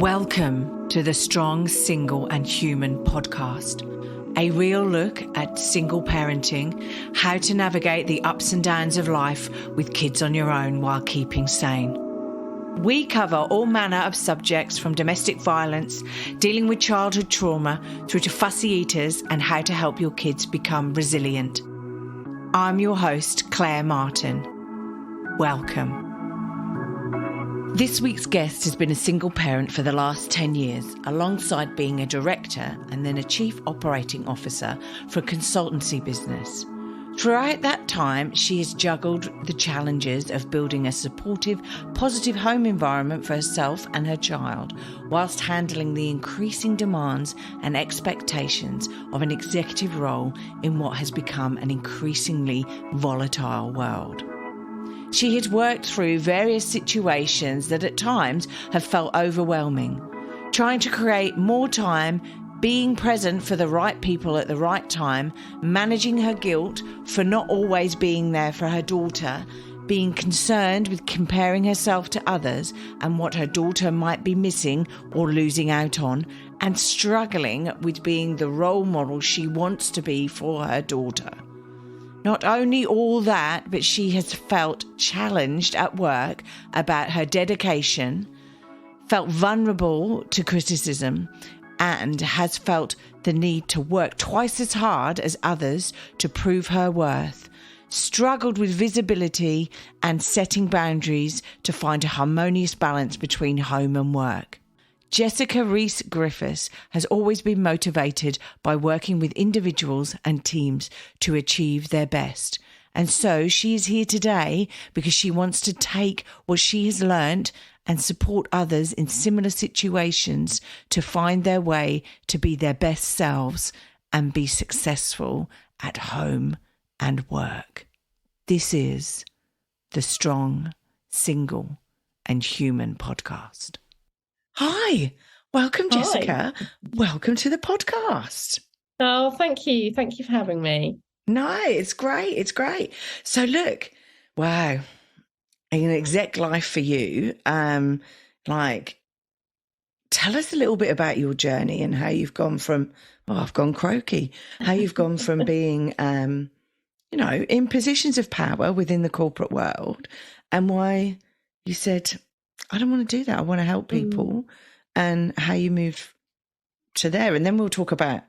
Welcome to the Strong, Single and Human podcast. A real look at single parenting, how to navigate the ups and downs of life with kids on your own while keeping sane. We cover all manner of subjects from domestic violence, dealing with childhood trauma, through to fussy eaters and how to help your kids become resilient. I'm your host, Claire Martin. Welcome. This week's guest has been a single parent for the last 10 years, alongside being a director and then a chief operating officer for a consultancy business. Throughout that time, she has juggled the challenges of building a supportive, positive home environment for herself and her child, whilst handling the increasing demands and expectations of an executive role in what has become an increasingly volatile world. She has worked through various situations that at times have felt overwhelming, trying to create more time, being present for the right people at the right time, managing her guilt for not always being there for her daughter, being concerned with comparing herself to others and what her daughter might be missing or losing out on, and struggling with being the role model she wants to be for her daughter. Not only all that, but she has felt challenged at work about her dedication, felt vulnerable to criticism, and has felt the need to work twice as hard as others to prove her worth, struggled with visibility and setting boundaries to find a harmonious balance between home and work. Jessica Rhys Griffith has always been motivated by working with individuals and teams to achieve their best. And so she is here today because she wants to take what she has learned and support others in similar situations to find their way to be their best selves and be successful at home and work. This is the Strong, Single and Human podcast. Hi, welcome, Jessica. Hi. Welcome to the podcast. Oh, thank you. Thank you for having me. No, it's great. It's great. So look, wow, an exec life for you. Tell us a little bit about your journey and how you've gone from, I've gone croaky, how you've gone from being, in positions of power within the corporate world, and why you said, I don't want to do that. I want to help people, and how you moved to there. And then we'll talk about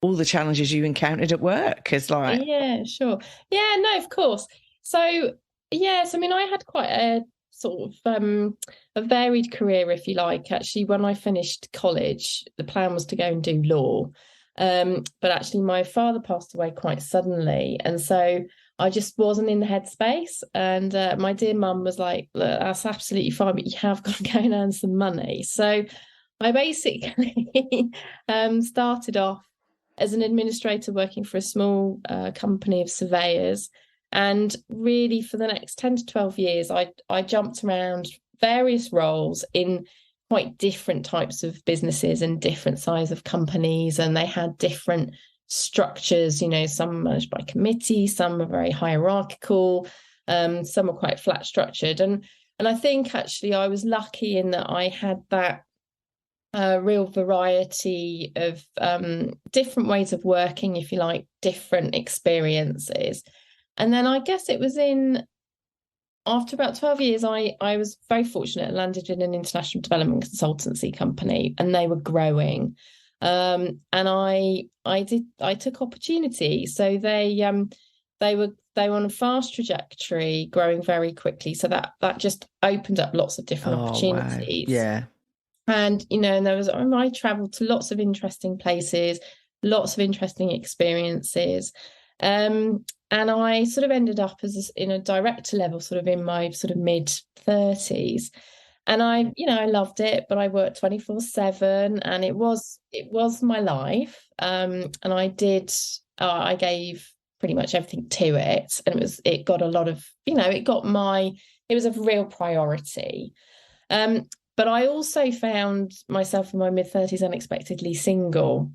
all the challenges you encountered at work. Yeah, sure. Yeah, no, of course. So, yes, I mean, I had quite a sort of a varied career, if you like. Actually, when I finished college, the plan was to go and do law. But actually, my father passed away quite suddenly. And so I just wasn't in the headspace. And my dear mum was like, look, that's absolutely fine, but you have got to go and earn some money. So I basically started off as an administrator working for a small company of surveyors. And really for the next 10 to 12 years, I jumped around various roles in quite different types of businesses and different size of companies. And they had different structures, some managed by committee, some are very hierarchical, some are quite flat structured. And I think actually I was lucky in that I had that real variety of different ways of working, if you like, different experiences. And then I guess it was after about 12 years, I was very fortunate and landed in an international development consultancy company, and they were growing. And I took opportunity. So they were on a fast trajectory, growing very quickly. So that just opened up lots of different opportunities. Wow. Yeah. And, and I traveled to lots of interesting places, lots of interesting experiences. And I sort of ended up in a director level, sort of in my sort of mid 30s. And I loved it, but I worked 24/7, and it was my life. And I gave pretty much everything to it, and it got a lot of, it was a real priority. But I also found myself in my mid 30s unexpectedly single,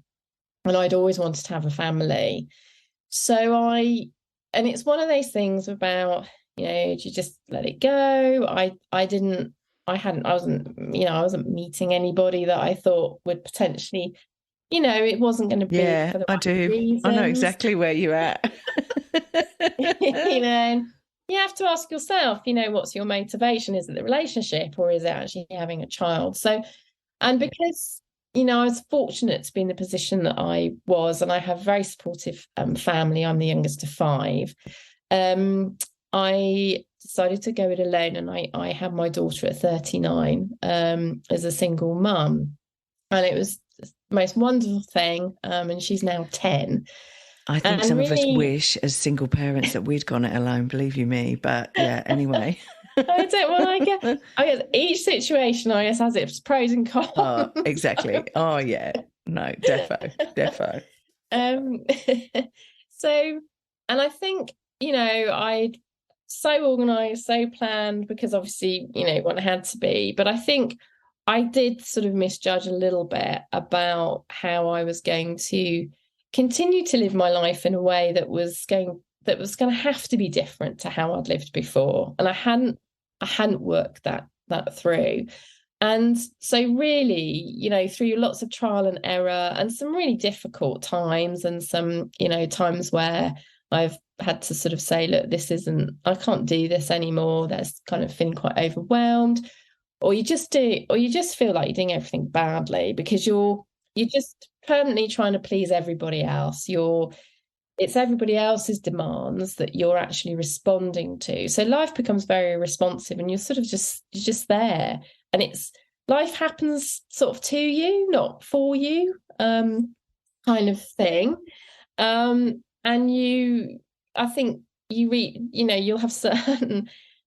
and I'd always wanted to have a family. So and it's one of those things about, Do you just let it go? I wasn't meeting anybody that I thought would potentially, it wasn't going to be Yeah, for the I right do. reasons. I know exactly where you're at. You have to ask yourself, what's your motivation? Is it the relationship, or is it actually having a child? So, and because, I was fortunate to be in the position that I was, and I have a very supportive family. I'm the youngest of 5. I decided to go it alone, and I had my daughter at 39 as a single mum, and it was the most wonderful thing. And she's now 10. I think And some of us really, wish as single parents that we'd gone it alone, believe you me. But yeah, anyway. I guess each situation, I guess, has its pros and cons. Oh, exactly. Oh, yeah. No, defo. So, and I think, I'd so organised, so planned, because obviously, one had to be. But I think I did sort of misjudge a little bit about how I was going to continue to live my life in a way that was going to have to be different to how I'd lived before. And I hadn't worked that through. And so really, through lots of trial and error and some really difficult times, and some, times where I've had to sort of say, look, I can't do this anymore. There's kind of feeling quite overwhelmed, or you just feel like you're doing everything badly because you're just permanently trying to please everybody else. It's everybody else's demands that you're actually responding to. So life becomes very responsive, and you're sort of you're just there, and life happens sort of to you, not for you, kind of thing. And I think you'll have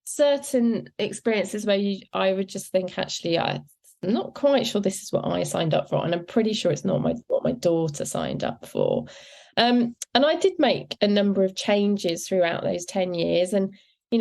certain experiences where I would just think, actually, I'm not quite sure this is what I signed up for, and I'm pretty sure it's not what my daughter signed up for. And I did make a number of changes throughout those 10 years, and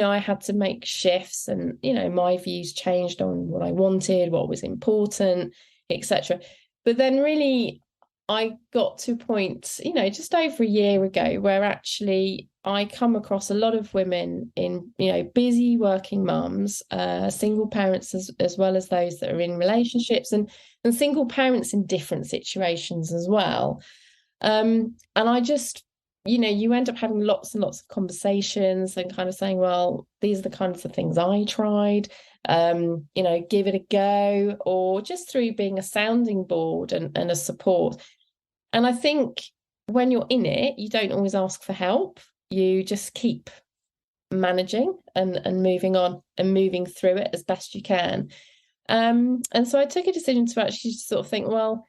I had to make shifts, and my views changed on what I wanted, what was important, etc. But then really I got to a point, just over a year ago, where actually I come across a lot of women in, busy working mums, single parents, as well as those that are in relationships, and single parents in different situations as well. And I just, you end up having lots and lots of conversations and kind of saying, well, these are the kinds of things I tried, give it a go, or just through being a sounding board and a support. And I think when you're in it, you don't always ask for help. You just keep managing and moving on and moving through it as best you can. And so I took a decision to actually sort of think, well,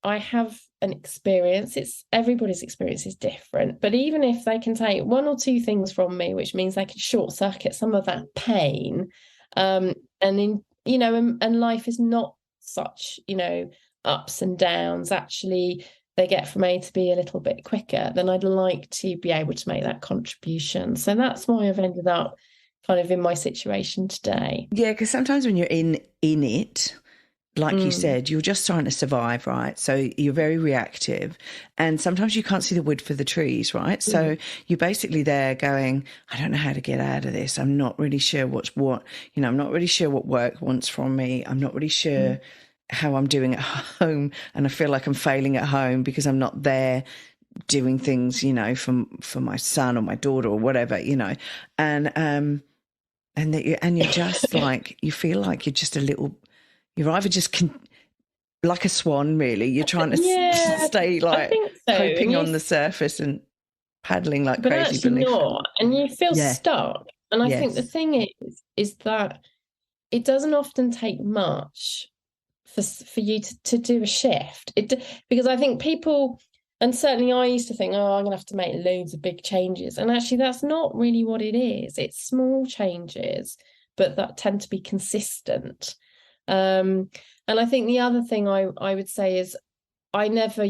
I have an experience. Everybody's experience is different, but even if they can take 1 or 2 things from me, which means they can short circuit some of that pain, and life is not such, ups and downs. Actually, they get from A to B a little bit quicker, then I'd like to be able to make that contribution. So that's why I've ended up kind of in my situation today. Yeah, because sometimes when you're in it, like you said, you're just trying to survive, right? So you're very reactive, and sometimes you can't see the wood for the trees, right? So you're basically there going, I don't know how to get out of this. I'm not really sure I'm not really sure what work wants from me. I'm not really sure how I'm doing at home, and I feel like I'm failing at home because I'm not there doing things, for my son or my daughter or whatever, and you're just like, you feel like you're just you're either just like a swan, really. You're trying to stay like hoping on the surface and paddling like but crazy actually beneath. Not, and you feel stuck. And I think the thing is that it doesn't often take much for you to do a shift. Because I think people, and certainly I used to think, I'm going to have to make loads of big changes. And actually, that's not really what it is. It's small changes, but that tend to be consistent. And I think the other thing I would say is I never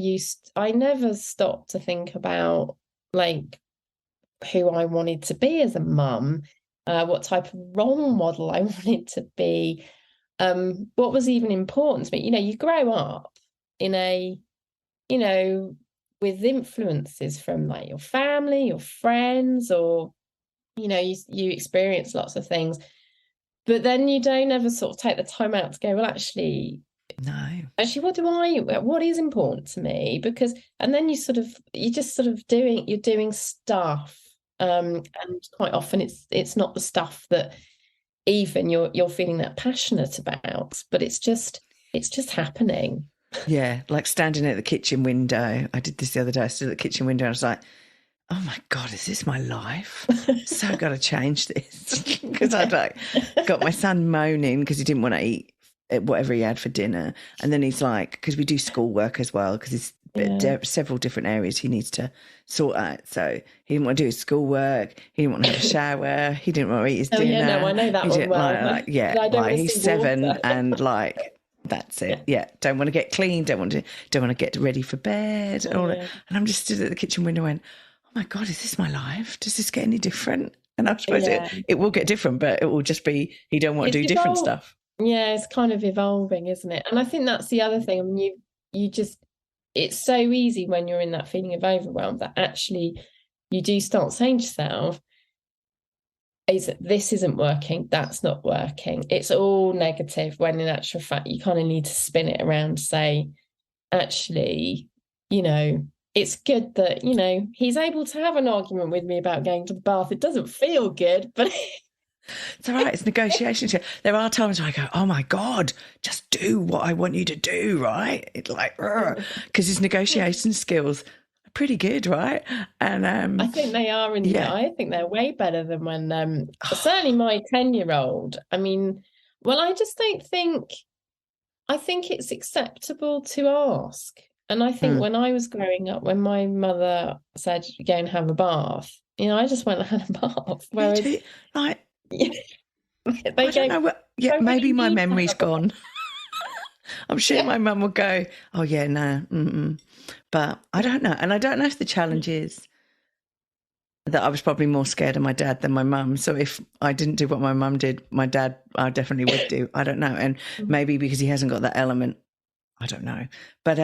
stopped to think about like who I wanted to be as a mum, what type of role model I wanted to be. What was even important to me. You grow up in with influences from like your family, your friends, or you experience lots of things, but then you don't ever sort of take the time out to go, well, actually, what is important to me? Because, and then you're doing stuff. And quite often it's not the stuff that even you're feeling that passionate about, but it's just happening. Yeah, like standing at the kitchen window. I did this the other day. I stood at the kitchen window and I was like, oh my God, is this my life? So got to change this. Because I'd got my son moaning because he didn't want to eat whatever he had for dinner. And then he's like, because we do schoolwork as well, because there's several different areas he needs to sort out. So he didn't want to do his schoolwork. He didn't want to have a shower. He didn't want to eat his dinner. Yeah, no, I know that one well. He's 7 and like, that's it. Yeah. Don't want to get clean. Don't want to get ready for bed. And I'm just stood at the kitchen window and, oh my God, is this my life? Does this get any different? And I suppose it will get different, but it will just be, he don't want to do different stuff. Yeah, it's kind of evolving, isn't it? And I think that's the other thing. I mean, it's so easy when you're in that feeling of overwhelm that actually you do start saying to yourself, this isn't working, that's not working. It's all negative, when in actual fact, you kind of need to spin it around to say, actually, it's good that, he's able to have an argument with me about going to the bath. It doesn't feel good, but it's all right. It's negotiation. There are times where I go, oh my God, just do what I want you to do, right? It's like, because his negotiation skills are pretty good, right? And I think they are. I think they're way better than when, certainly my 10-year-old. I mean, well, I just don't think, I think it's acceptable to ask. And I think when I was growing up, when my mother said, go and have a bath, I just went and had a bath. Whereas, I don't know. Maybe my memory's gone. I'm sure my mum will go, oh yeah, no, but I don't know. And I don't know if the challenge is that I was probably more scared of my dad than my mum. So if I didn't do what my mum did, my dad, I definitely would do. I don't know. And maybe because he hasn't got that element, I don't know. But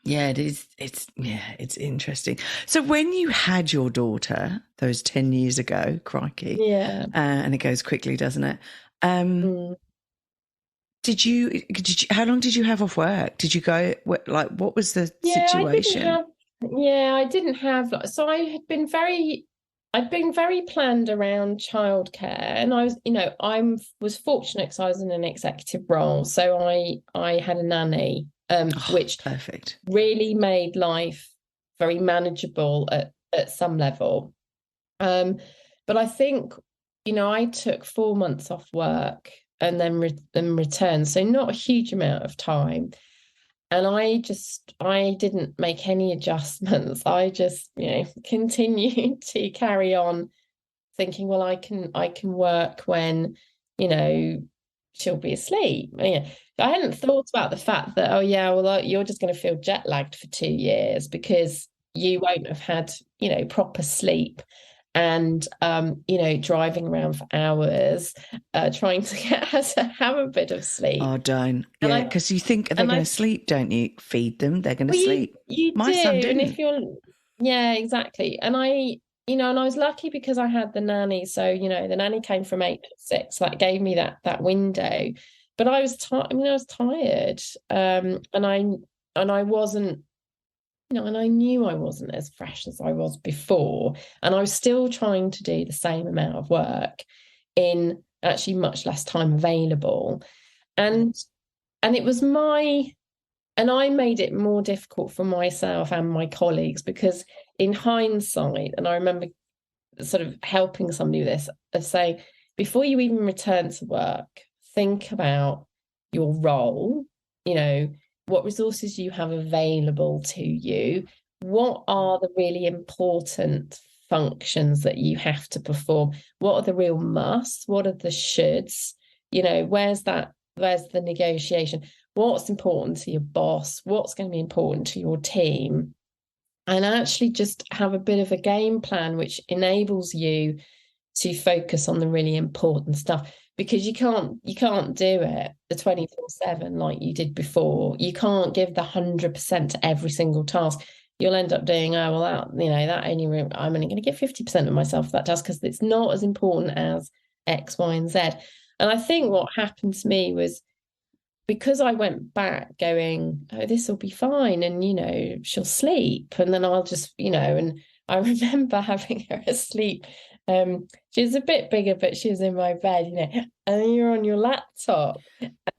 yeah, it is. It's interesting. So when you had your daughter those 10 years ago, crikey, and it goes quickly, doesn't it? Did you? How long did you have off work? Did you go? What was the situation? I didn't have. So I'd been very planned around childcare, and I was fortunate because I was in an executive role, so I had a nanny. Which perfect. Really made life very manageable at some level. But I think, I took 4 months off work and then returned. So not a huge amount of time. And I didn't make any adjustments. I just, continued to carry on thinking, well, I can work when, she'll be asleep. I hadn't thought about the fact that, you're just going to feel jet lagged for 2 years because you won't have had, proper sleep and, driving around for hours, trying to get her to have a bit of sleep. Oh, don't. Yeah, because you think they're going to sleep, don't you? Feed them, they're going to sleep. My son didn't. Yeah, exactly. And and I was lucky because I had the nanny. So, the nanny came from 8 to 6. That gave me that window. But I was tired. I was tired. And I wasn't, and I knew I wasn't as fresh as I was before. And I was still trying to do the same amount of work in actually much less time available. And it was and I made it more difficult for myself and my colleagues because in hindsight, and I remember sort of helping somebody with this, of saying, before you even return to work, think about your role, what resources you have available to you, what are the really important functions that you have to perform, what are the real musts, what are the shoulds, where's the negotiation, what's important to your boss, what's going to be important to your team, and actually just have a bit of a game plan which enables you to focus on the really important stuff, because you can't do it the 24/7 like you did before. You can't give the 100% to every single task. you'll end up doing, oh, well, I'm only going to give 50% of myself for that task because it's not as important as X, Y, and Z. And I think what happened to me was, because I went back going, oh, this will be fine. And, she'll sleep. And then I'll just, and I remember having her asleep. She was a bit bigger, but she was in my bed, and then you're on your laptop.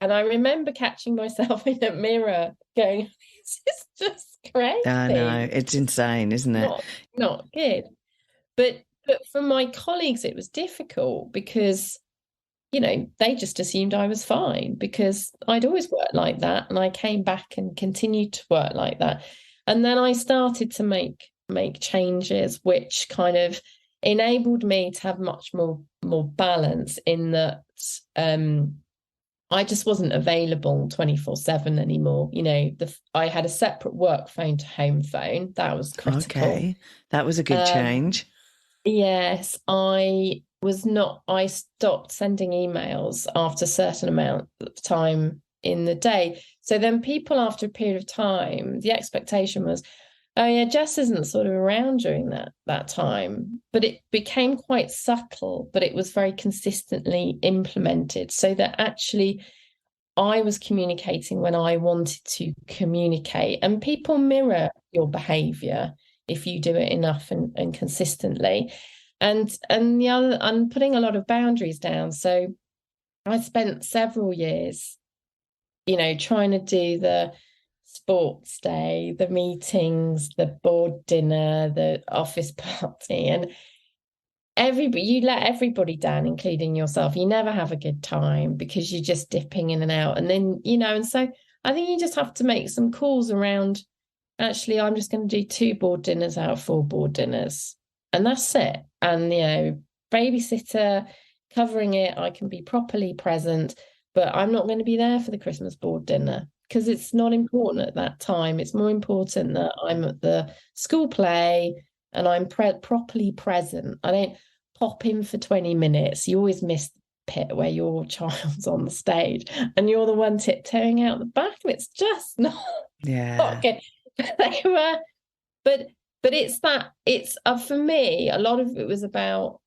And I remember catching myself in a mirror going, this is just crazy. I know, it's insane, isn't it? Not good. But for my colleagues, it was difficult because they just assumed I was fine because I'd always worked like that, and I came back and continued to work like that. And then I started to make changes, which kind of enabled me to have much more balance, in that I just wasn't available 24/7 anymore. I had a separate work phone to home phone. That was critical. Okay, that was a good change. Yes, I stopped sending emails after a certain amount of time in the day. So then people, after a period of time, the expectation was, oh yeah, Jess isn't sort of around during that time. But it became quite subtle, but it was very consistently implemented, so that actually I was communicating when I wanted to communicate, and people mirror your behavior if you do it enough and consistently. And the other, I'm putting a lot of boundaries down. So I spent several years, trying to do the sports day, the meetings, the board dinner, the office party, and you let everybody down, including yourself. You never have a good time because you're just dipping in and out. And then, and so I think you just have to make some calls around, actually, I'm just going to do 2 board dinners out of 4 board dinners. And that's it. And, babysitter covering it, I can be properly present, but I'm not going to be there for the Christmas board dinner because it's not important at that time. It's more important that I'm at the school play and I'm properly present. I don't pop in for 20 minutes. You always miss the pit where your child's on the stage and you're the one tiptoeing out the back, and it's just not good. They were, but it's for me, a lot of it was about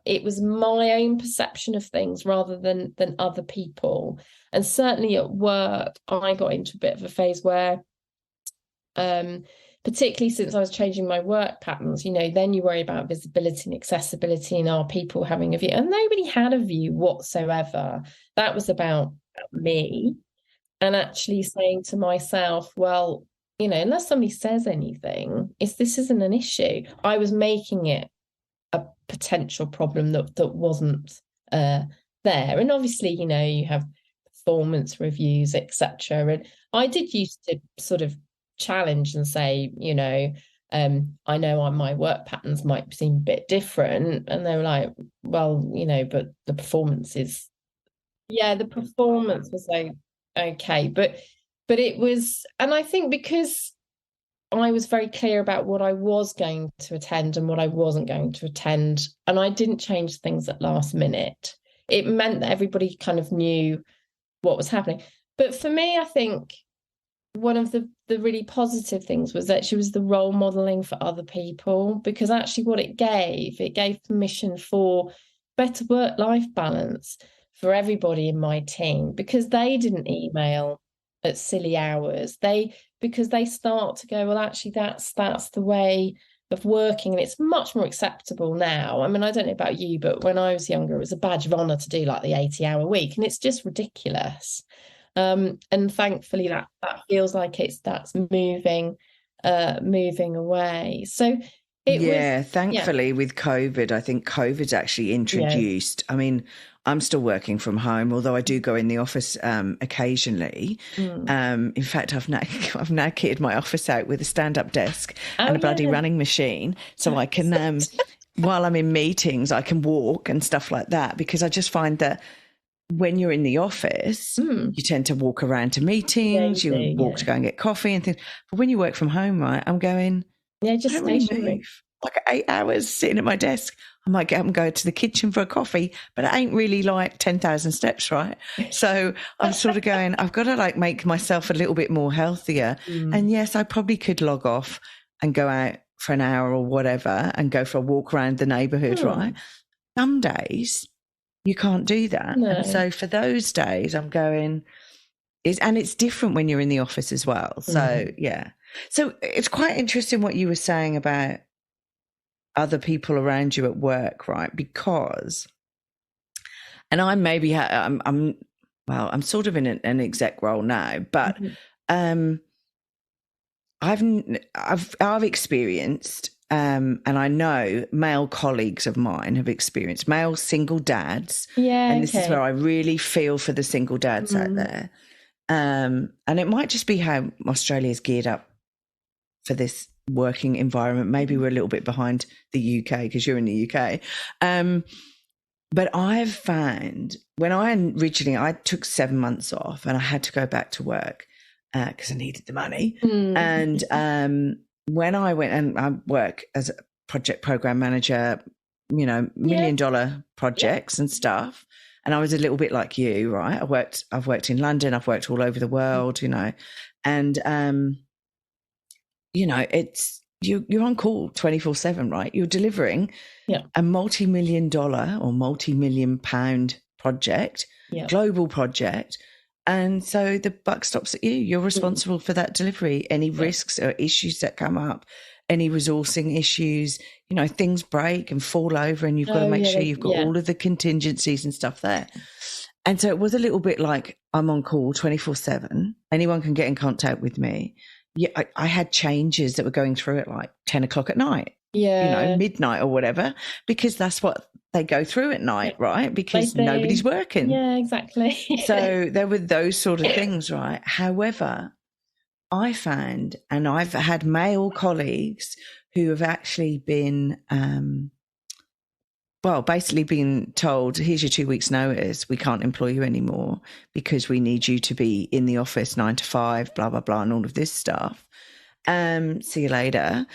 it was my own perception of things rather than other people. And certainly at work, I got into a bit of a phase where, particularly since I was changing my work patterns, then you worry about visibility and accessibility, and are people having a view? And nobody had a view whatsoever. That was about me. And actually saying to myself, well, unless somebody says anything, this isn't an issue. I was making it a potential problem that wasn't there. And obviously, you have performance reviews, etc. And I did used to sort of challenge and say, I know my work patterns might seem a bit different. And they were like, well, but the performance is, the performance was like, okay. But it was, and I think because I was very clear about what I was going to attend and what I wasn't going to attend, and I didn't change things at last minute, it meant that everybody kind of knew what was happening. But for me, I think one of the really positive things was that she was the role modeling for other people, because actually what it gave permission for better work-life balance for everybody in my team, because they didn't email at silly hours. Because they start to go, well, actually, that's the way of working, and it's much more acceptable now. I mean, I don't know about you, but when I was younger, it was a badge of honor to do like the 80-hour week, and it's just ridiculous. And thankfully, that feels like that's moving away. So thankfully with COVID, I think COVID's actually introduced. I mean, I'm still working from home, although I do go in the office occasionally. In fact, I've now kitted my office out with a stand-up desk and a bloody running machine, so I can, while I'm in meetings, I can walk and stuff like that, because I just find that when you're in the office, you tend to walk around to meetings, you walk to go and get coffee and things. But when you work from home, right, I'm going, just I don't really move. Like 8 hours sitting at my desk, I might get up and go to the kitchen for a coffee, but it ain't really like 10,000 steps, right? So I'm sort of going, I've got to like make myself a little bit more healthier. And yes, I probably could log off and go out for an hour or whatever and go for a walk around the neighbourhood, right? Some days you can't do that. No. And so for those days I'm going, and it's different when you're in the office as well. So yeah. So it's quite interesting what you were saying about other people around you at work, right? Because, and I maybe I'm sort of in an exec role now, but I've experienced, and I know male colleagues of mine have experienced male single dads. Yeah, and this is where I really feel for the single dads out there. And it might just be how Australia's geared up for this working environment. Maybe we're a little bit behind the UK because you're in the UK. But I've found when I took 7 months off and I had to go back to work because I needed the money. And when I went and I work as a project program manager, you know, $1 million projects and stuff. And I was a little bit like you, right? I've worked in London, I've worked all over the world, you know, and you know, it's you're on call 24/7, right? You're delivering a multi-million dollar or multi-million pound project, global project. And so the buck stops at you. You're responsible for that delivery. Any risks or issues that come up, any resourcing issues, you know, things break and fall over and you've got to make sure you've got all of the contingencies and stuff there. And so it was a little bit like I'm on call 24/7. Anyone can get in contact with me. Yeah, I had changes that were going through at like 10 o'clock at night, you know, midnight or whatever, because that's what they go through at night, right? Because nobody's working. Yeah, exactly. So there were those sort of things, right? However, I found, and I've had male colleagues who have actually been, basically been told, here's your 2 weeks notice. We can't employ you anymore because we need you to be in the office 9 to 5, blah, blah, blah, and all of this stuff. See you later.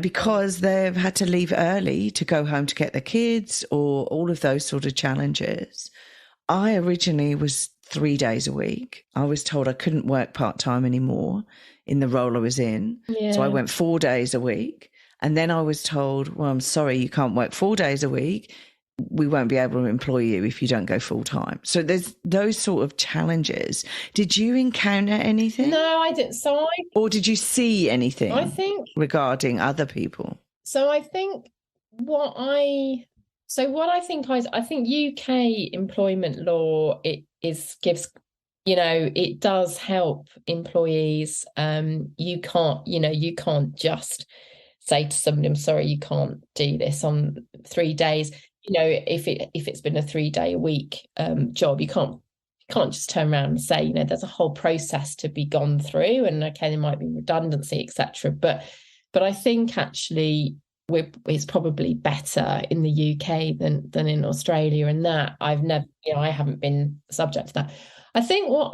Because they've had to leave early to go home to get their kids or all of those sort of challenges. I originally was 3 days a week. I was told I couldn't work part-time anymore in the role I was in. So I went 4 days a week. And then I was told, well, I'm sorry, you can't work 4 days a week. We won't be able to employ you if you don't go full time. So there's those sort of challenges. Did you encounter anything? No, I didn't. Or did you see anything regarding other people? So I think I think UK employment law, it gives, you know, it does help employees. You can't just say to somebody, I'm sorry, you can't do this on 3 days. You know, if it's been a 3 day a week job, you can't just turn around and say, you know, there's a whole process to be gone through, and okay, there might be redundancy, etc. But I think actually it's probably better in the UK than in Australia, and that I haven't been subject to that. I think what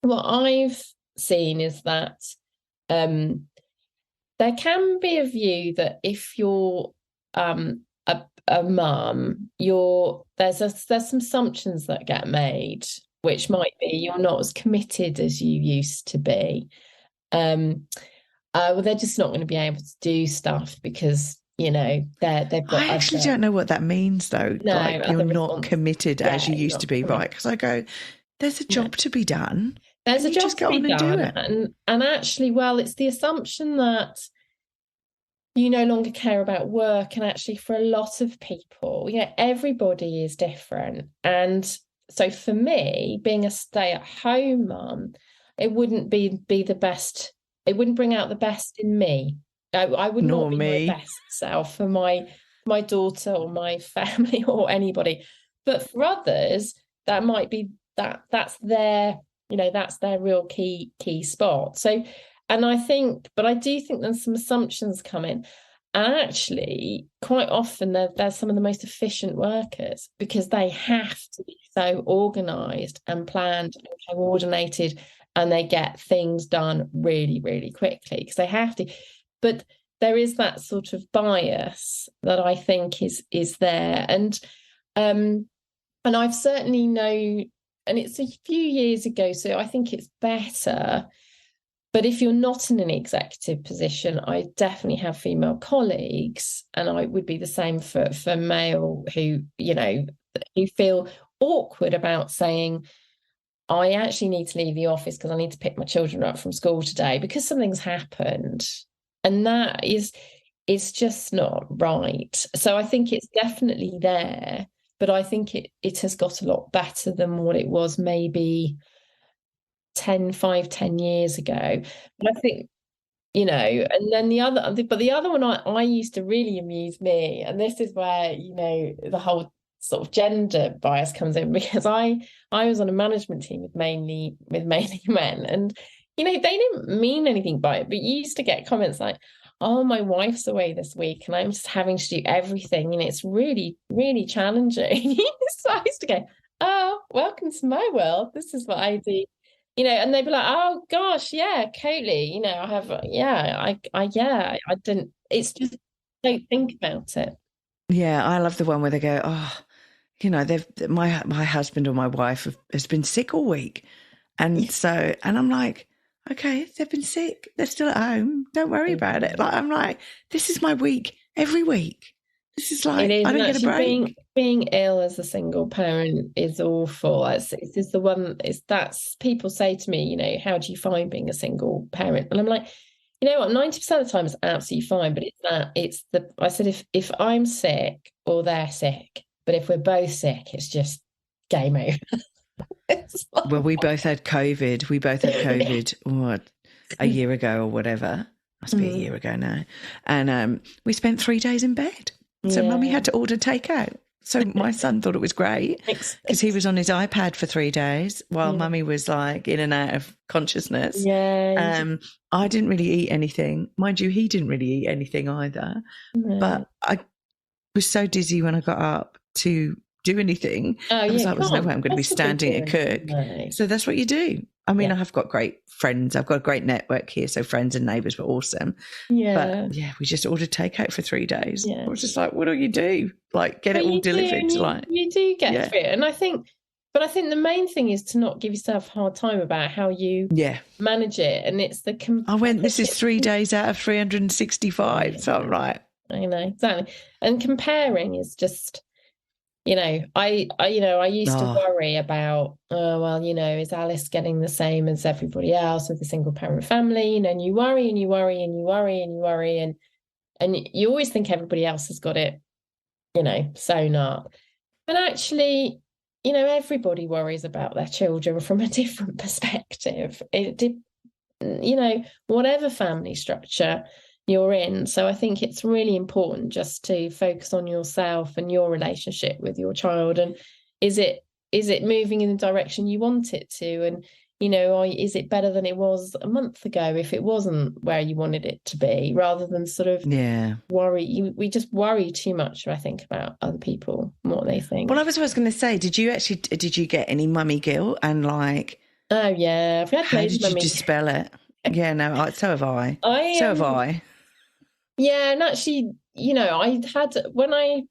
I've seen is that there can be a view that if you're a mum, there's some assumptions that get made, which might be you're not as committed as you used to be. They're just not going to be able to do stuff because, you know, they've got. I actually don't know what that means, though. No, like you're not committed as you used to be, right? Because I go, there's a job to be done. There's a job to be done, and actually, well, it's the assumption that you no longer care about work, and actually, for a lot of people, you know, everybody is different, and so for me, being a stay-at-home mum, it wouldn't be the best. It wouldn't bring out the best in me. I would not be my best self for my daughter or my family or anybody. But for others, that might be that's their, you know, that's their real key spot. So, and I do think there's some assumptions come in. And actually, quite often they're some of the most efficient workers because they have to be so organised and planned and coordinated, and they get things done really, really quickly because they have to. But there is that sort of bias that I think is there. And I've certainly known, and it's a few years ago, so I think it's better. But if you're not in an executive position, I definitely have female colleagues, and I would be the same for male who, who feel awkward about saying, I actually need to leave the office because I need to pick my children up from school today because something's happened. And that is just not right. So I think it's definitely there, but I think it has got a lot better than what it was maybe 10 years ago. But I think, and then the other one I used to really amuse me, and this is where, the whole sort of gender bias comes in, because I was on a management team with mainly men, and they didn't mean anything by it, but you used to get comments like, oh, my wife's away this week and I'm just having to do everything, and it's really, really challenging. So I used to go, oh, welcome to my world, this is what I do. And they'd be like, oh gosh, yeah, totally. I have, I didn't, it's just, don't think about it. Yeah, I love the one where they go, oh, my husband or my wife has been sick all week. And so, and I'm like, okay, they've been sick. They're still at home. Don't worry about it. Like, I'm like, this is my week every week. This is like, I don't get a break. Being ill as a single parent is awful. It's the one, that's, people say to me, how do you find being a single parent? And I'm like, you know what, 90% of the time it's absolutely fine, but I said, if I'm sick or they're sick, but if we're both sick, it's just game over. Well, we both had COVID a year ago or whatever. Must be a year ago now. And we spent 3 days in bed. So Mummy had to order takeout. So my son thought it was great because he was on his iPad for 3 days while Mummy was like in and out of consciousness. Yeah. I didn't really eat anything. Mind you, he didn't really eat anything either. No. But I was so dizzy when I got up to do anything. I was like, there's no way I'm going to be standing at cook. No. So that's what you do. I mean, I have got great friends. I've got a great network here. So friends and neighbours were awesome. Yeah. But yeah, we just ordered takeout for 3 days. Yeah. I was just like, what do you do? Like, get it all delivered. You do get through it. And I think the main thing is to not give yourself a hard time about how you manage it. And it's this is 3 days out of 365. So I'm right. I know, exactly. And comparing is just, I used to worry about, is Alice getting the same as everybody else with a single parent family? And you worry and you worry and you worry and you worry. And you always think everybody else has got it, sewn up. But actually, everybody worries about their children from a different perspective. Whatever family structure you're in. So I think it's really important just to focus on yourself and your relationship with your child, and is it moving in the direction you want it to, and is it better than it was a month ago if it wasn't where you wanted it to be, rather than sort of worry. We just worry too much, I think, about other people and what they think. Well, I was going to say, did you get any mummy guilt? And like, oh yeah, I've had how did you dispel it? Yeah, no, so have I. So have I. Yeah, and actually, I had, when I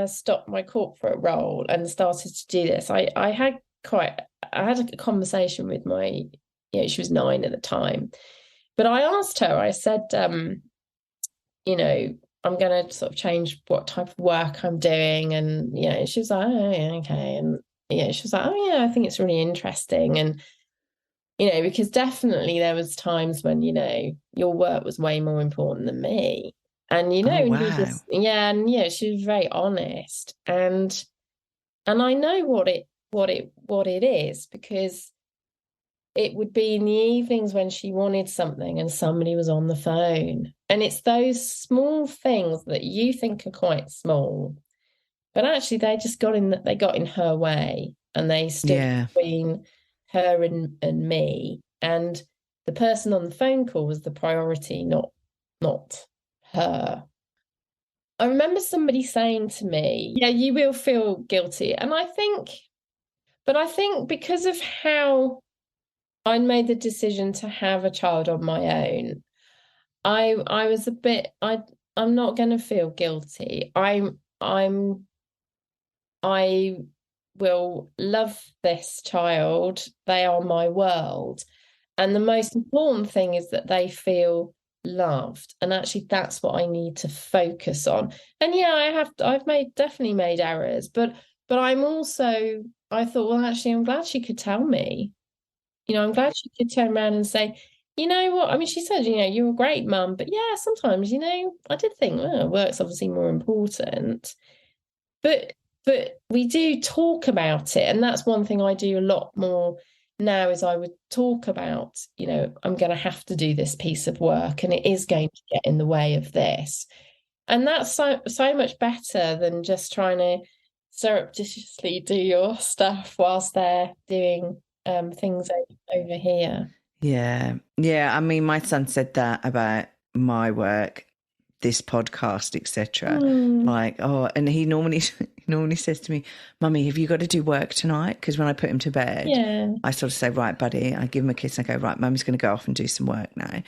stopped my corporate role and started to do this, I had a conversation with my, she was 9 at the time, but I asked her, I said, I'm going to sort of change what type of work I'm doing, and she was like, oh yeah, okay, and she was like, oh yeah, I think it's really interesting, and because definitely there was times when, your work was way more important than me. And, she was very honest. And I know what it is, because it would be in the evenings when she wanted something and somebody was on the phone. And it's those small things that you think are quite small, but actually they got in her way, and they stood between her and me, and the person on the phone call was the priority, not her. I remember somebody saying to me, yeah, you will feel guilty. And I think because of how I made the decision to have a child on my own, I was a bit, I'm not going to feel guilty. I will love this child. They are my world. And the most important thing is that they feel loved. And actually that's what I need to focus on. And yeah, I've definitely made errors, but I'm also, I thought, well, actually, I'm glad she could tell me. I'm glad she could turn around and say, you know what? I mean, she said, you're a great mum, but yeah, sometimes, I did think, well, work's obviously more important. But we do talk about it, and that's one thing I do a lot more now is I would talk about, I'm going to have to do this piece of work, and it is going to get in the way of this. And that's so much better than just trying to surreptitiously do your stuff whilst they're doing things over here. Yeah. I mean, my son said that about my work, this podcast, etc. Like, and he normally says to me, "Mummy, have you got to do work tonight?" Because when I put him to bed, I sort of say, "Right, buddy," I give him a kiss and I go, "Right, Mummy's going to go off and do some work now."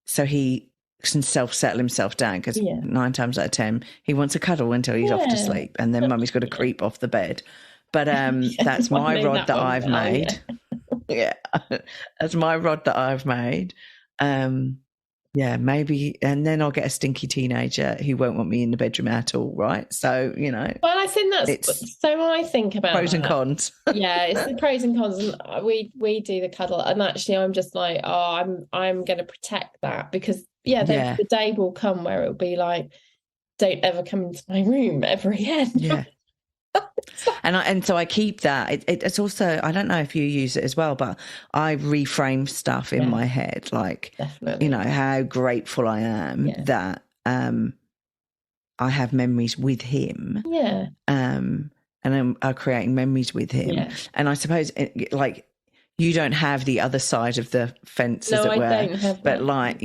So he can self-settle himself down, because 9 times out of 10 he wants a cuddle until he's off to sleep, and then Mummy's got to creep off the bed. But that's my rod that I've made. Yeah, that's my rod that I've made. Yeah, maybe, and then I'll get a stinky teenager who won't want me in the bedroom at all, right? So, Well, I think that's so I think about pros and cons. Yeah, it's the pros and cons, and we do the cuddle, and actually I'm just like, I'm going to protect that, because the day will come where it'll be like, don't ever come into my room ever again. Yeah. And so I keep that. It's also, I don't know if you use it as well, but I reframe stuff in my head, like, definitely. How grateful I am that I have memories with him. Yeah. And I'm creating memories with him. Yeah. And I suppose, like, you don't have the other side of the fence, as it were. I don't have that. But like,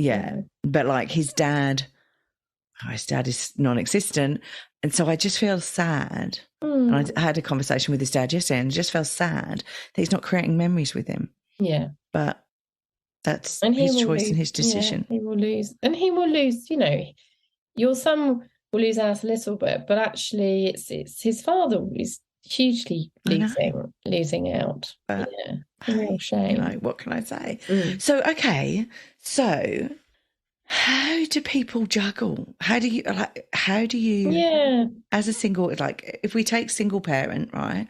but like his dad is non-existent. And so I just feel sad. And I had a conversation with his dad yesterday, and I just felt sad that he's not creating memories with him. Yeah. But that's his choice and his decision. Yeah, he will lose. And he will lose, your son will lose out a little bit, but actually it's his father who's hugely losing out. But, a real shame. What can I say? So, okay. So how do people juggle? How do you as a single, like, if we take single parent, right?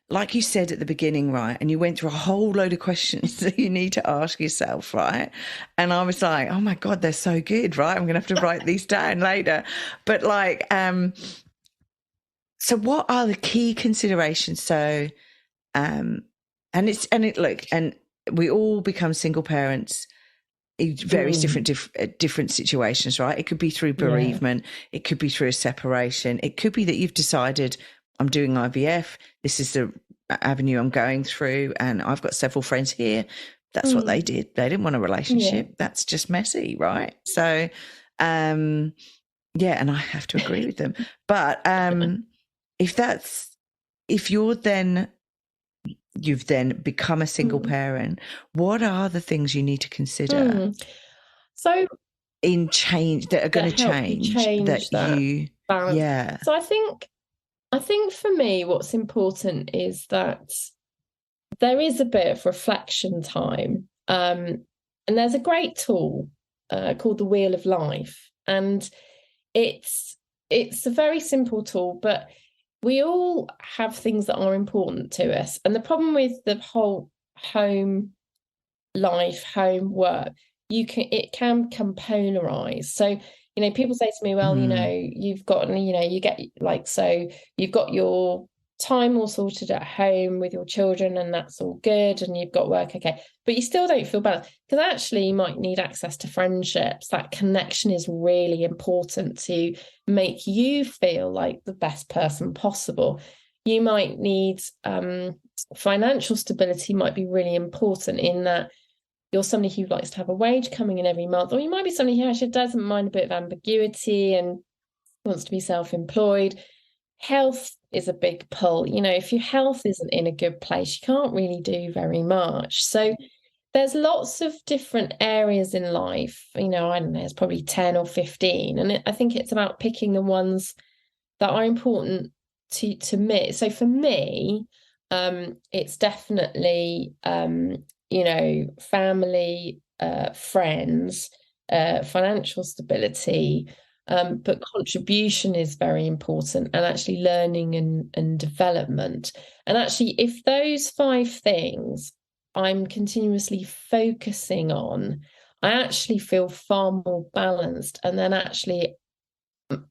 Like you said at the beginning, right? And you went through a whole load of questions that you need to ask yourself, right? And I was like, oh my God, they're so good, right? I'm going to have to write these down later. But like, so what are the key considerations? So, and we all become single parents in various different situations, right? It could be through bereavement. It could be through a separation. It could be that you've decided, I'm doing IVF. This is the avenue I'm going through. And I've got several friends here. That's what they did. They didn't want a relationship. Yeah. That's just messy, right? So, and I have to agree with them. But if you've then become a single parent, what are the things you need to consider? So in change that are going to change that balance. So I think for me, what's important is that there is a bit of reflection time. And there's a great tool called the Wheel of Life. And it's a very simple tool, but we all have things that are important to us. And the problem with the whole home life, home work, it can become polarized. So, people say to me, well, you've got, you get like, so you've got your time all sorted at home with your children, and that's all good, and you've got work, okay, but you still don't feel balanced, because actually you might need access to friendships. That connection is really important to make you feel like the best person possible. You might need financial stability, might be really important, in that you're somebody who likes to have a wage coming in every month, or you might be somebody who actually doesn't mind a bit of ambiguity and wants to be self-employed. Health is a big pull. If your health isn't in a good place, you can't really do very much. So there's lots of different areas in life. I don't know, it's probably 10 or 15. And I think it's about picking the ones that are important to me. So for me, it's definitely, family, friends, financial stability, but contribution is very important, and actually learning and development. And actually, if those 5 things I'm continuously focusing on, I actually feel far more balanced. And then actually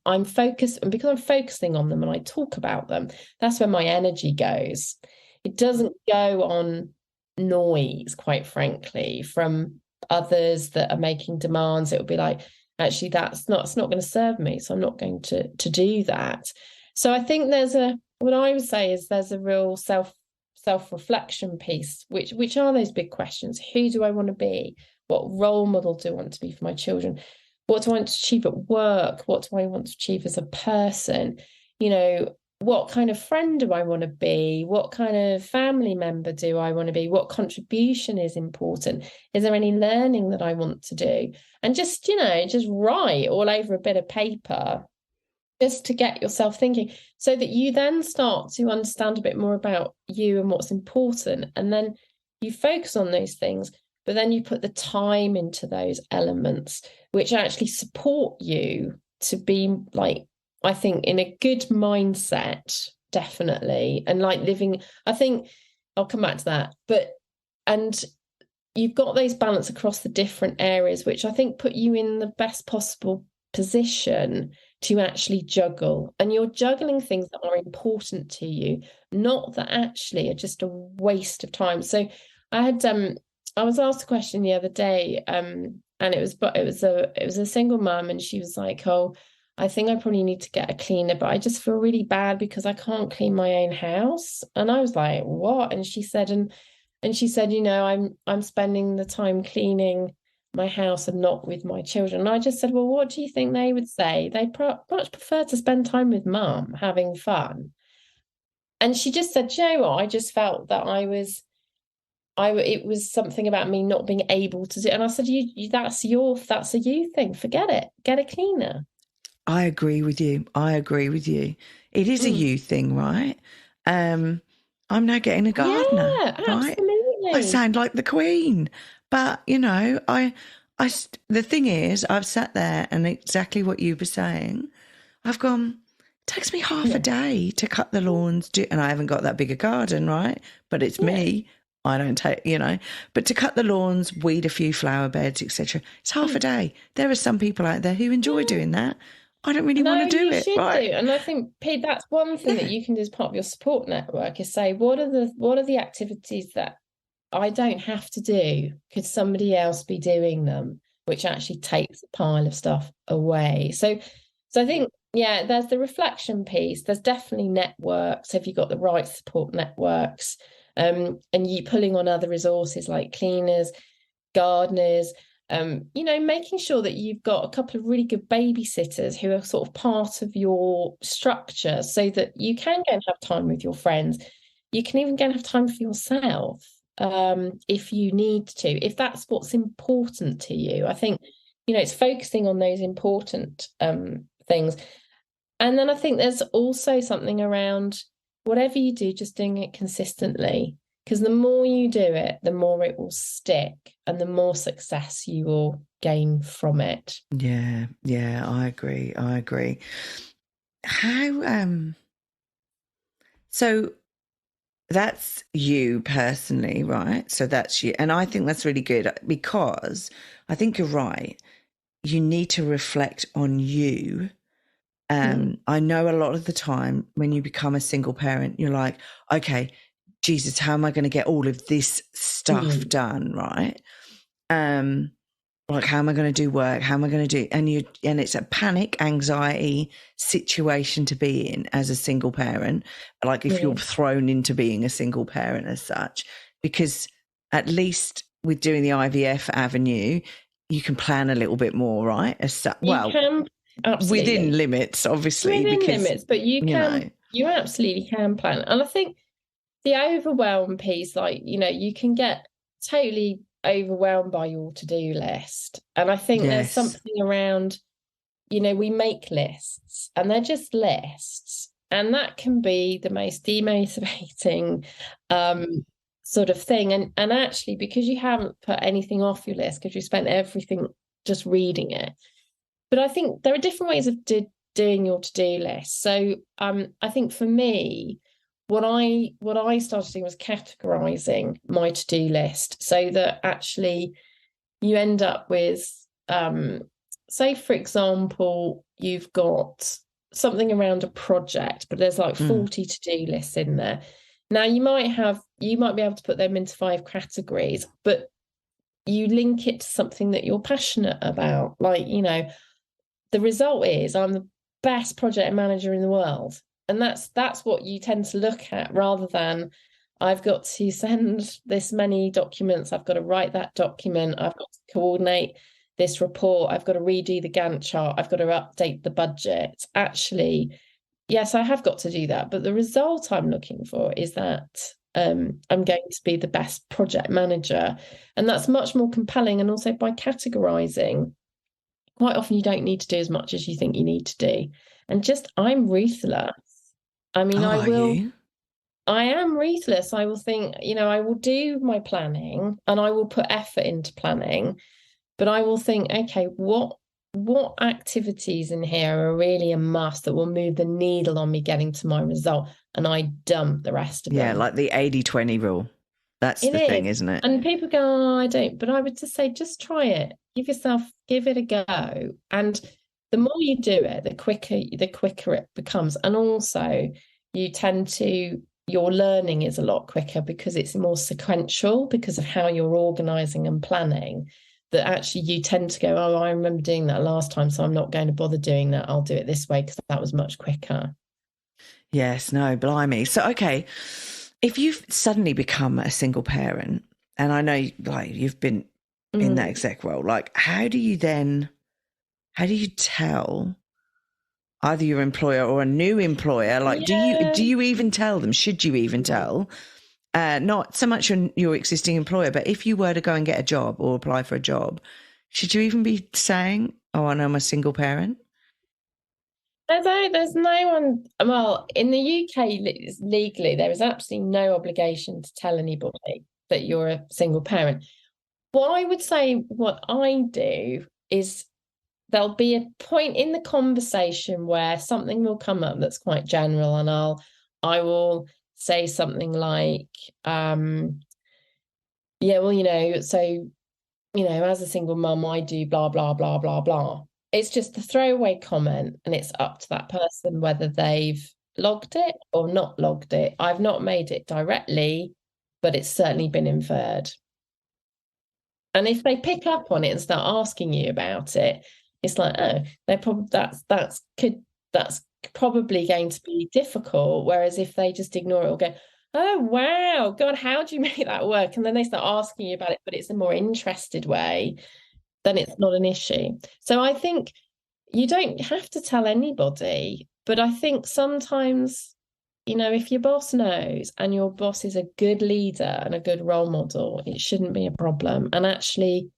I'm focused, and because I'm focusing on them and I talk about them, that's where my energy goes. It doesn't go on noise, quite frankly, from others that are making demands. It would be like, actually, it's not going to serve me, so I'm not going to do that. So I think what I would say is there's a real self-reflection piece, which are those big questions. Who do I want to be? What role model do I want to be for my children? What do I want to achieve at work? What do I want to achieve as a person? What kind of friend do I want to be? What kind of family member do I want to be? What contribution is important? Is there any learning that I want to do? And just write all over a bit of paper, just to get yourself thinking, so that you then start to understand a bit more about you and what's important. And then you focus on those things, but then you put the time into those elements, which actually support you to be, like, I think, in a good mindset, definitely. And like living, I think I'll come back to that. And you've got those balance across the different areas, which I think put you in the best possible position to actually juggle. And you're juggling things that are important to you, not that actually are just a waste of time. So I was asked a question the other day, and it was a single mum, and she was like, "Oh, I think I probably need to get a cleaner, but I just feel really bad because I can't clean my own house." And I was like, "What?" And she said, I'm spending the time cleaning my house and not with my children. And I just said, "Well, what do you think they would say? They much prefer to spend time with mum, having fun." And she just said, "You know what? I just felt that it was something about me not being able to do." And I said, that's a you thing. Forget it. Get a cleaner." I agree with you. It is a you thing, right? I'm now getting a gardener, Yeah, right? absolutely. I sound like the Queen, but the thing is, I've sat there and exactly what you were saying, I've gone, it takes me half a day to cut the lawns, and I haven't got that big a garden, right? But it's me. I don't take, but to cut the lawns, weed a few flower beds, etc. It's half a day. There are some people out there who enjoy doing that. I don't really want to do it, right? Do. And I think, Pete, that's one thing that you can do as part of your support network, is say, what are the activities that I don't have to do? Could somebody else be doing them? Which actually takes a pile of stuff away. So I think, there's the reflection piece. There's definitely networks. Have you got the right support networks? And you pulling on other resources like cleaners, gardeners, making sure that you've got a couple of really good babysitters who are sort of part of your structure, so that you can go and have time with your friends. You can even go and have time for yourself, if you need to, if that's what's important to you. I think, it's focusing on those important things. And then I think there's also something around whatever you do, just doing it consistently. Because the more you do it, the more it will stick, and the more success you will gain from it. Yeah, I agree. How so that's you personally, right? So that's you. And I think that's really good, because I think you're right. You need to reflect on you. I know a lot of the time when you become a single parent, you're like, okay, Jesus, how am I going to get all of this stuff done, right? Like, how am I going to do work? How am I going to do? And it's a panic, anxiety situation to be in as a single parent. Like, if you're thrown into being a single parent as such, because at least with doing the IVF avenue, you can plan a little bit more, right? You can, absolutely. Within limits, obviously. But you absolutely can plan. And I think the overwhelm piece, like, you can get totally overwhelmed by your to-do list. And I think there's Yes. something around, we make lists and they're just lists. And that can be the most demotivating sort of thing. And actually, because you haven't put anything off your list, because you spent everything just reading it. But I think there are different ways of doing your to-do list. So I think for me, what I started doing was categorizing my to-do list so that actually you end up with, say, for example, you've got something around a project, but there's like 40 to-do lists in there. Now you might be able to put them into 5 categories, but you link it to something that you're passionate about. Like, the result is I'm the best project manager in the world. And that's what you tend to look at, rather than I've got to send this many documents, I've got to write that document, I've got to coordinate this report, I've got to redo the Gantt chart, I've got to update the budget. Actually, yes, I have got to do that. But the result I'm looking for is that I'm going to be the best project manager. And that's much more compelling. And also by categorizing, quite often you don't need to do as much as you think you need to do. And I'm ruthless. I mean, I am ruthless. I will think, I will do my planning and I will put effort into planning, but I will think, okay, what activities in here are really a must that will move the needle on me getting to my result? And I dump the rest of them. Yeah, like the 80-20 rule. That's the thing, isn't it? And people go, oh, I don't. But I would just say, just try it. Give it a go. And the more you do it, the quicker it becomes. And also your learning is a lot quicker because it's more sequential because of how you're organizing and planning, that actually you tend to go, oh, I remember doing that last time, so I'm not going to bother doing that. I'll do it this way because that was much quicker. Yes, no, blimey. So, okay, if you've suddenly become a single parent, and I know like you've been in that exec role, like how do you tell either your employer or a new employer, like do you even tell them, should you even tell, not so much your existing employer, but if you were to go and get a job or apply for a job, should you even be saying, oh, I know I'm a single parent? There's no one, well, in the UK legally, there is absolutely no obligation to tell anybody that you're a single parent. What I would say, what I do is there'll be a point in the conversation where something will come up that's quite general, and I will say something like, yeah, well, so, as a single mum, I do blah, blah, blah, blah, blah. It's just a throwaway comment, and it's up to that person whether they've logged it or not logged it. I've not made it directly, but it's certainly been inferred. And if they pick up on it and start asking you about it, it's like, oh, they're probably that's probably going to be difficult. Whereas if they just ignore it or go, oh wow, God, how do you make that work? And then they start asking you about it, but it's a more interested way, then it's not an issue. So I think you don't have to tell anybody, but I think sometimes, if your boss knows and your boss is a good leader and a good role model, it shouldn't be a problem. And actually,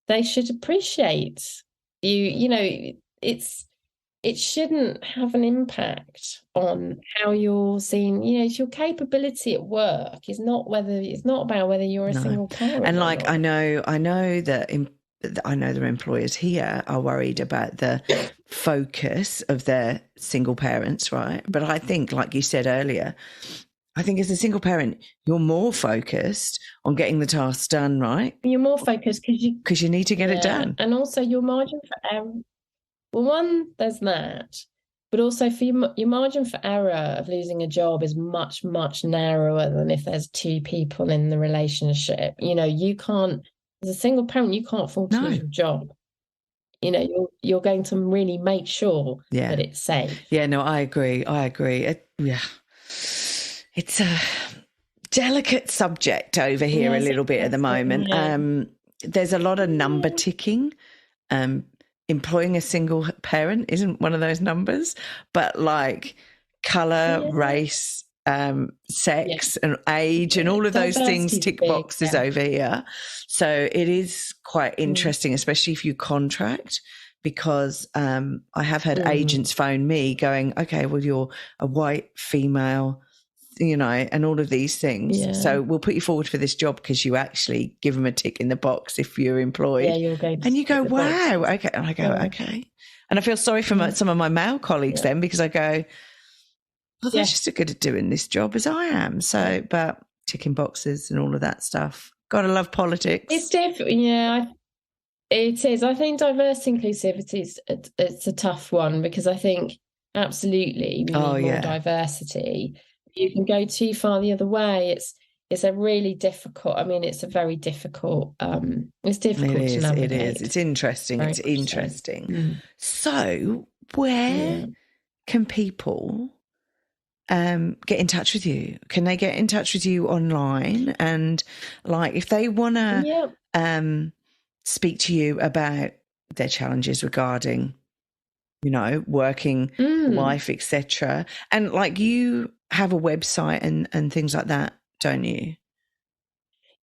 they should appreciate you. It shouldn't have an impact on how you're seen. It's your capability at work. It's not about whether you're a single parent. And like, I know that I know their employers here are worried about the focus of their single parents, right? But I think, like you said earlier, I think as a single parent, you're more focused on getting the tasks done, right? You're more focused because you need to get it done. And also your margin for error. Well, one, there's that. But also for your margin for error of losing a job is much, much narrower than if there's 2 people in the relationship. You can't, as a single parent, you can't afford to lose your job. You're going to really make sure that it's safe. Yeah, no, I agree. It's a delicate subject over here a little bit at the moment. Yeah. There's a lot of number ticking. Employing a single parent isn't one of those numbers, but like colour, race, sex and age and all of those things tick boxes over here. So it is quite interesting, especially if you contract, because I have had agents phone me going, okay, well, you're a white female, you know, and all of these things. Yeah. So we'll put you forward for this job because you actually give them a tick in the box if you're employed. Yeah, you'll go. And you go, wow, okay. And I go, okay. And I feel sorry for some of my male colleagues then, because I go, well, they're just as good at doing this job as I am. So, but ticking boxes and all of that stuff. Gotta love politics. It's different. Yeah, it is. I think diversity inclusivity it's a tough one, because I think absolutely we need more diversity. You can go too far the other way. It's a really difficult. I mean, it's a very difficult. It's difficult to navigate. It is. It's interesting. Very interesting. So, where can people get in touch with you? Can they get in touch with you online? And like, if they want to speak to you about their challenges regarding, you know, working life, etc. And like, you have a website and things like that, don't you?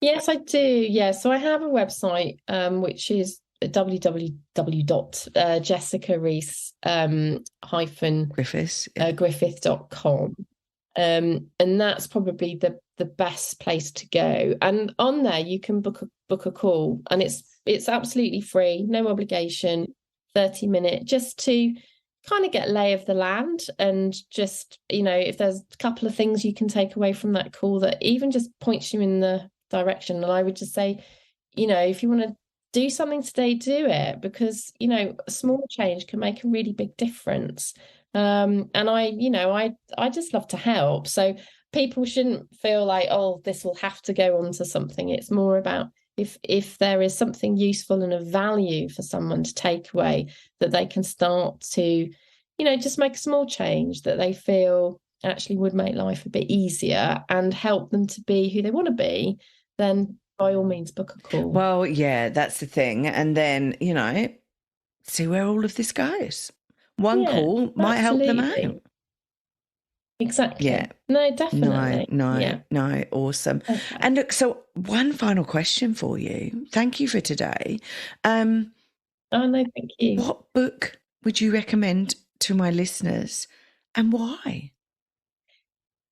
Yes, I do. Yeah, so I have a website which is www.jessica-Rhys-Griffith.com. And that's probably the best place to go. And on there you can book a call, and it's absolutely free, no obligation, 30-minute, just to kind of get lay of the land, and just, you know, if there's a couple of things you can take away from that call that even just points you in the direction. And I would just say, you know, if you want to do something today, do it, because, you know, a small change can make a really big difference. And I just love to help. So people shouldn't feel like, oh, this will have to go on to something. It's more about if there is something useful and of value for someone to take away, that they can start to, you know, just make a small change that they feel actually would make life a bit easier and help them to be who they want to be, then by all means book a call. Well, yeah, that's the thing. And then, you know, see where all of this goes. One call might help them out. Exactly. Yeah. No, definitely. No, awesome. Okay. And look, so one final question for you. Thank you for today. Oh, no, thank you. What book would you recommend to my listeners, and why?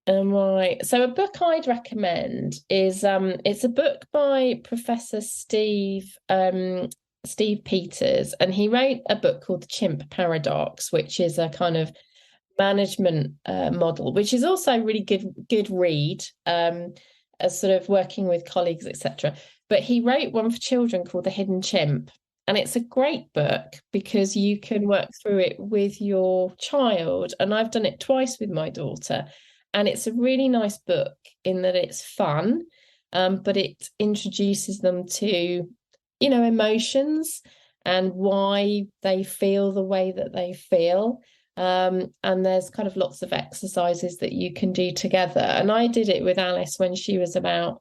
Right. So a book I'd recommend is it's a book by Professor Steve Peters, and he wrote a book called The Chimp Paradox, which is a kind of management model, which is also a really good read, as sort of working with colleagues, etc. But he wrote one for children called The Hidden Chimp, and it's a great book because you can work through it with your child, and I've done it twice with my daughter, and it's a really nice book in that it's fun, but it introduces them to, you know, emotions and why they feel the way that they feel. And there's kind of lots of exercises that you can do together. And I did it with Alice when she was about,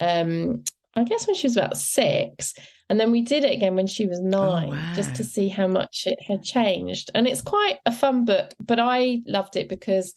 I guess when she was about 6. And then we did it again when she was 9, just to see how much it had changed. And it's quite a fun book, but I loved it because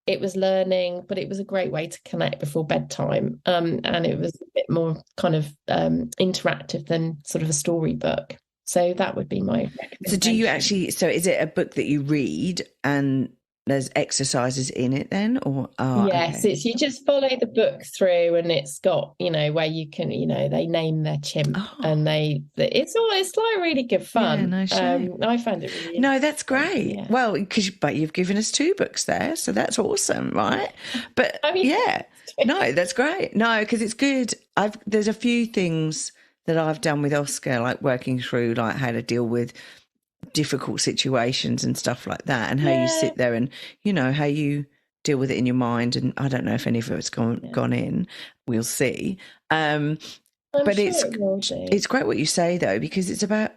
it was learning, but it was a great way to connect before bedtime. And it was a bit more kind of interactive than sort of a storybook. So that would be my recommendation. So do you actually, so is it a book that you read and there's exercises in it then? Or yes, it's, you just follow the book through, and it's got, you know, where you can, you know, they name their chimp, and it's like really good fun. Yeah, no, I found it really No, that's great. Yeah. Well, but you've given us 2 books there, so that's awesome, right? But I mean, no, that's great. No, because it's good. There's a few things that I've done with Oscar, like working through like how to deal with difficult situations and stuff like that, and how you sit there and, you know, how you deal with it in your mind. And I don't know if any of it's gone in. We'll see. But it's great what you say though, because it's about,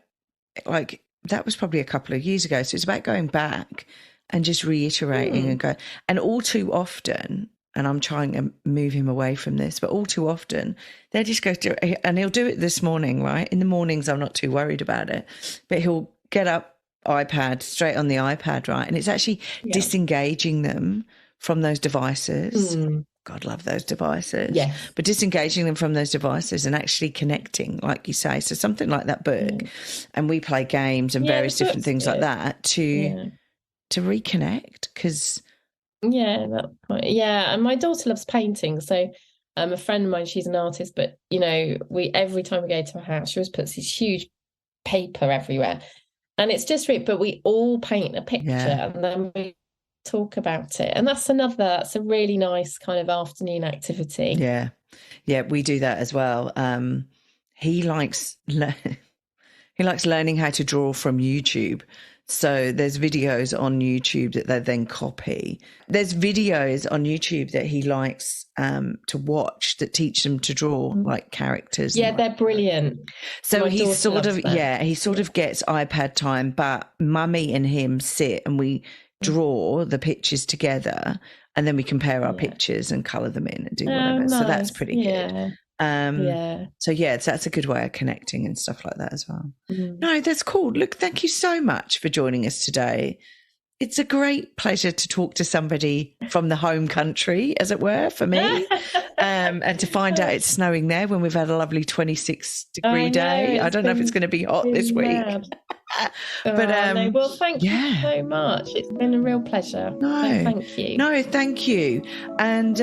like, that was probably a couple of years ago. So it's about going back and just reiterating and go. And all too often, and I'm trying to move him away from this, but all too often they just go through, and he'll do it this morning, right? In the mornings, I'm not too worried about it, but he'll get up, iPad, straight on the iPad, right? And it's actually disengaging them from those devices. Mm. God, love those devices. Yes. But disengaging them from those devices and actually connecting, like you say. So something like that book, and we play games and various different things like that to reconnect. Because and my daughter loves painting. So a friend of mine, she's an artist, but we every time we go to her house, she always puts this huge paper everywhere, and it's just but we all paint a picture and then we talk about it, and that's a really nice kind of afternoon activity. We do that as well. He likes learning how to draw from YouTube. So there's videos on YouTube that they then copy. There's videos on YouTube that he likes to watch that teach them to draw like characters. Yeah, they're brilliant. So he sort of gets iPad time, but mummy and him sit and we draw the pictures together, and then we compare our pictures and colour them in and do whatever. Nice. So that's pretty good. So that's a good way of connecting and stuff like that as well. No, that's cool. Look, thank you so much for joining us today. It's a great pleasure to talk to somebody from the home country, as it were, for me, and to find out it's snowing there when we've had a lovely 26-degree day. I don't know if it's going to be hot this week. But well, thank you so much. It's been a real pleasure. Thank you. No, thank you. And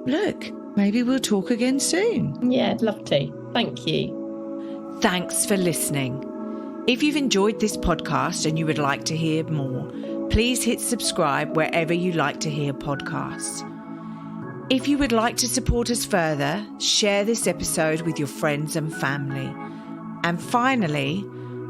look, maybe we'll talk again soon. Yeah, I'd love to. Thank you. Thanks for listening. If you've enjoyed this podcast and you would like to hear more, please hit subscribe wherever you like to hear podcasts. If you would like to support us further, share this episode with your friends and family. And finally,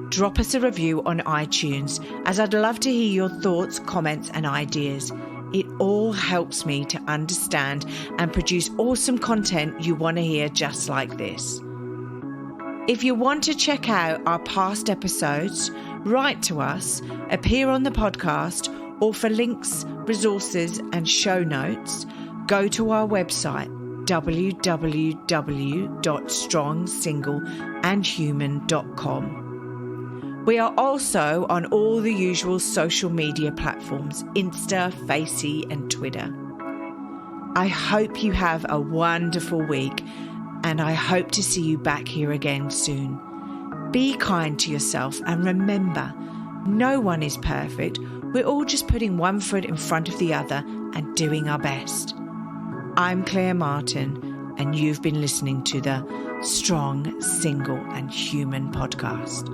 drop us a review on iTunes, as I'd love to hear your thoughts, comments and ideas. It all helps me to understand and produce awesome content you want to hear just like this. If you want to check out our past episodes, write to us, appear on the podcast, or for links, resources and show notes, go to our website www.strongsingleandhuman.com. We are also on all the usual social media platforms, Insta, Facey and Twitter. I hope you have a wonderful week, and I hope to see you back here again soon. Be kind to yourself and remember, no one is perfect. We're all just putting one foot in front of the other and doing our best. I'm Claire Martin, and you've been listening to the Strong, Single and Human podcast.